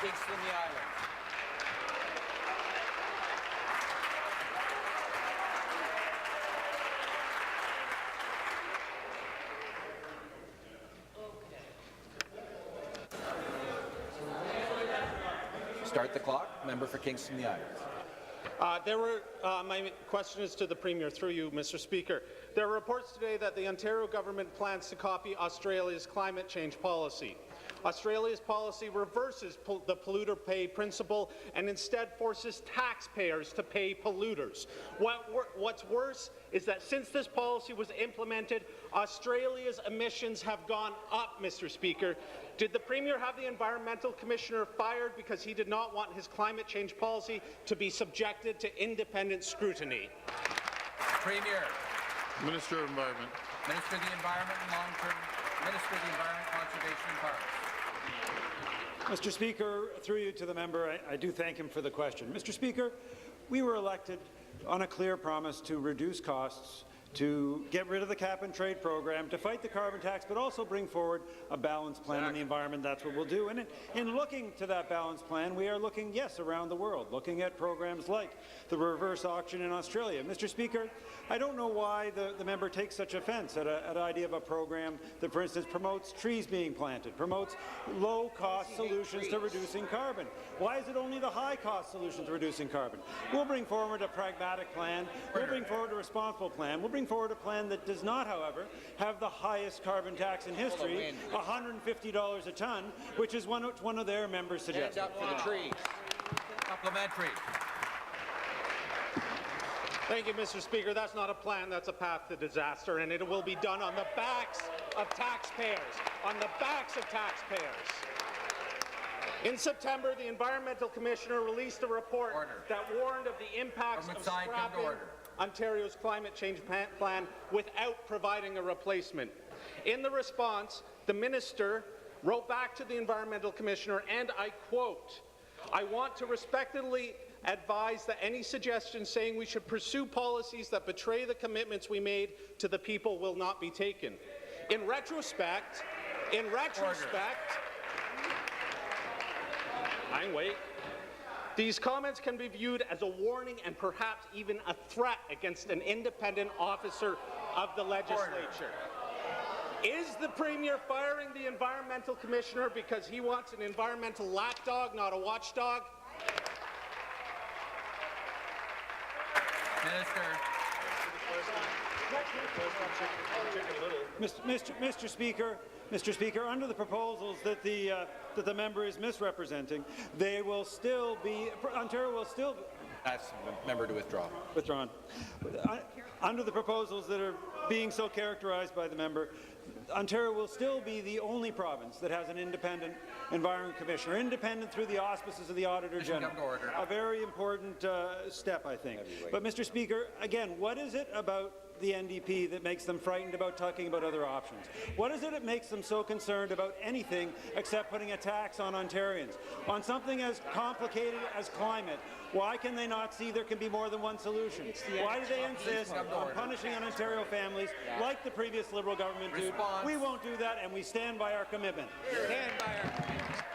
Kingston and the Islands. Start the clock. Member for Kingston and the Islands. My question is to the Premier, through you, Mr. Speaker. There are reports today that the Ontario government plans to copy Australia's climate change policy. Australia's policy reverses the polluter pay principle and instead forces taxpayers to pay polluters. What's worse is that since this policy was implemented, Australia's emissions have gone up, Mr. Speaker. Did the Premier have the Environmental Commissioner fired because he did not want his climate change policy to be subjected to independent scrutiny? Premier. Minister of Environment. Minister of the Environment and Long-Term. Minister of the Environment, Conservation and Parks. Mr. Speaker, through you to the member, I do thank him for the question. Mr. Speaker, we were elected on a clear promise to reduce costs, to get rid of the cap-and-trade program, to fight the carbon tax, but also bring forward a balanced plan on the environment. That's what we'll do. And in looking to that balanced plan, we are looking, yes, around the world, looking at programs like the reverse auction in Australia. Mr. Speaker, I don't know why the member takes such offence at the idea of a program that, for instance, promotes trees being planted, promotes low-cost solutions to reducing carbon. Why is it only the high-cost solution to reducing carbon? We'll bring forward a pragmatic plan. We'll bring forward a responsible plan. We'll bring forward a plan that does not, however, have the highest carbon tax in history, $150 a ton, which is one of their members suggested. Stand up for the trees. Supplementary. Thank you, Mr. Speaker. That's not a plan, that's a path to disaster, and it will be done on the backs of taxpayers. On the backs of taxpayers. In September, the Environmental Commissioner released a report that warned of the impacts of scrapping Ontario's climate change plan without providing a replacement. In the response, the minister wrote back to the Environmental Commissioner, and I quote, "I want to respectfully advise that any suggestion saying we should pursue policies that betray the commitments we made to the people will not be taken." In retrospect, these comments can be viewed as a warning and perhaps even a threat against an independent officer of the legislature. Is the Premier firing the Environmental Commissioner because he wants an environmental lapdog, not a watchdog? Mr. Speaker, under the proposals that the member is misrepresenting, they will still be Ontario will still. Ask the member to withdraw. Withdrawn. Under the proposals that are being so characterized by the member, Ontario will still be the only province that has an independent Environment Commissioner, independent through the auspices of the Auditor General. A very important step, I think. But, Mr. Speaker, again, what is it about the NDP that makes them frightened about talking about other options? What is it that makes them so concerned about anything except putting a tax on Ontarians? On something as complicated as climate, why can they not see there can be more than one solution? Why do they insist on punishing Ontario families like the previous Liberal government did? We won't do that, and we stand by our commitment. Stand by our commitment.